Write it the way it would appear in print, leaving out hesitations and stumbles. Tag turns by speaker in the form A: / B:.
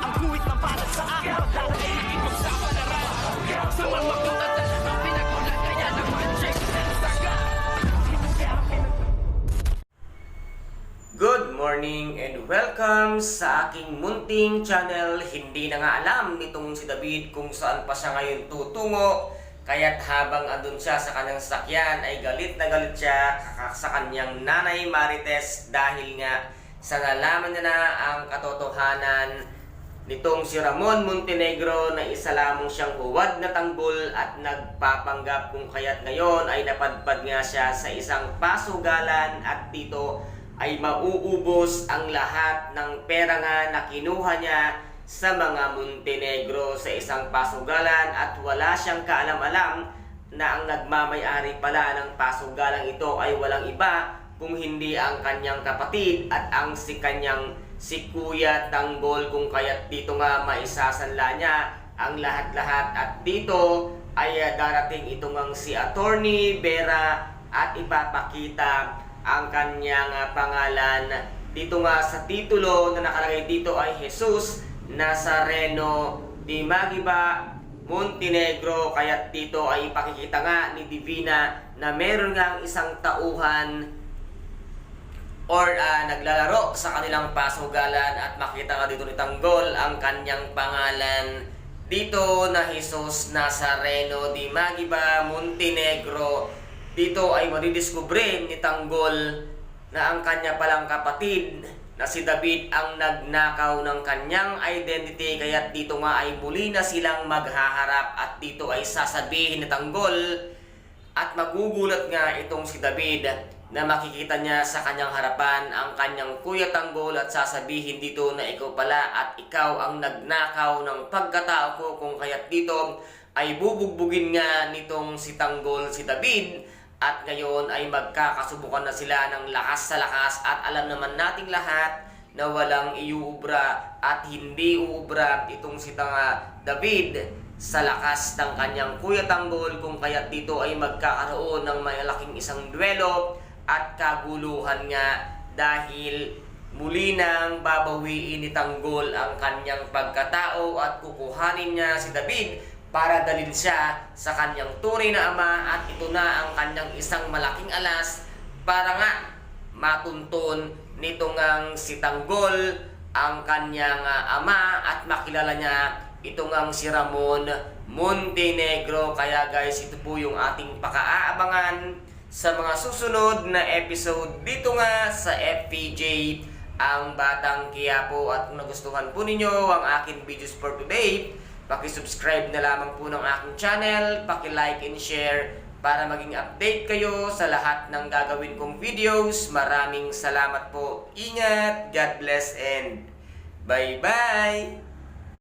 A: Ang guhit na para sa akin pagdadaig ipagsapalaran sa mga katatan ang pinagulat kaya naman check na saga.
B: Good morning and welcome sa aking munting channel. Hindi na nga alam nitong si David kung saan pa siya ngayon tutungo. Kaya't habang andun siya sa kanyang sasakyan ay galit na galit siya sa kanyang nanay Marites dahil nga sa nalaman niya na ang katotohanan nitong si Ramon Montenegro na isa lamang siyang huwad na tanggol at nagpapanggap kung kaya't ngayon ay napadpad nga siya sa isang pasugalan at dito ay mauubos ang lahat ng pera nga na kinuha niya sa mga Montenegro sa isang pasugalan at wala siyang kaalam-alam na ang nagmamay-ari pala ng pasugalang ito ay walang iba kung hindi ang kanyang kapatid at ang si Kuya Tanggol kung kaya't dito nga maisasanla niya ang lahat-lahat at dito ay darating ito ngang si Attorney Vera at ipapakita ang kanyang pangalan. Dito nga sa titulo na nakalagay dito ay Jesus Nazareno de Magiba Montenegro. Kaya dito ay ipakikita nga ni Divina na meron nga isang tauhan or naglalaro sa kanilang pasugalan at makita nga dito ni Tanggol ang kanyang pangalan dito na Jesus Nazareno de Magiba Montenegro. Dito ay madidiskubre ni Tanggol na ang kanya palang kapatid na si David ang nagnakaw ng kanyang identity. Kaya dito nga ay muli na silang maghaharap at dito ay sasabihin ni Tanggol at magugulat nga itong si David na makikita niya sa kanyang harapan ang kanyang Kuya Tanggol at sasabihin dito na ikaw pala at ikaw ang nagnakaw ng pagkatao ko kung kaya't dito ay bubugbugin nga nitong si Tanggol si David. At ngayon ay magkakasubukan na sila ng lakas sa lakas at alam naman nating lahat na walang iuubra at hindi uubra itong si David sa lakas ng kanyang Kuya Tanggol kung kaya't dito ay magkakaroon ng malaking isang duelo at kaguluhan nga dahil muli nang babawiin ni Tanggol ang kanyang pagkatao at kukuhanin niya si David para dalhin siya sa kanyang tunay na ama at ito na ang kanyang isang malaking alas para nga matuntun nito ngang si Tanggol ang kanyang ama at makilala niya ito ngang si Ramon Montenegro. Kaya guys, ito po yung ating pakaaabangan sa mga susunod na episode dito nga sa FPJ ang Batang Quiapo. At kung nagustuhan po ninyo ang aking videos for today, paki-subscribe na lamang po ng aking channel, paki-like and share para maging update kayo sa lahat ng gagawin kong videos. Maraming salamat po. Ingat, God bless and bye-bye!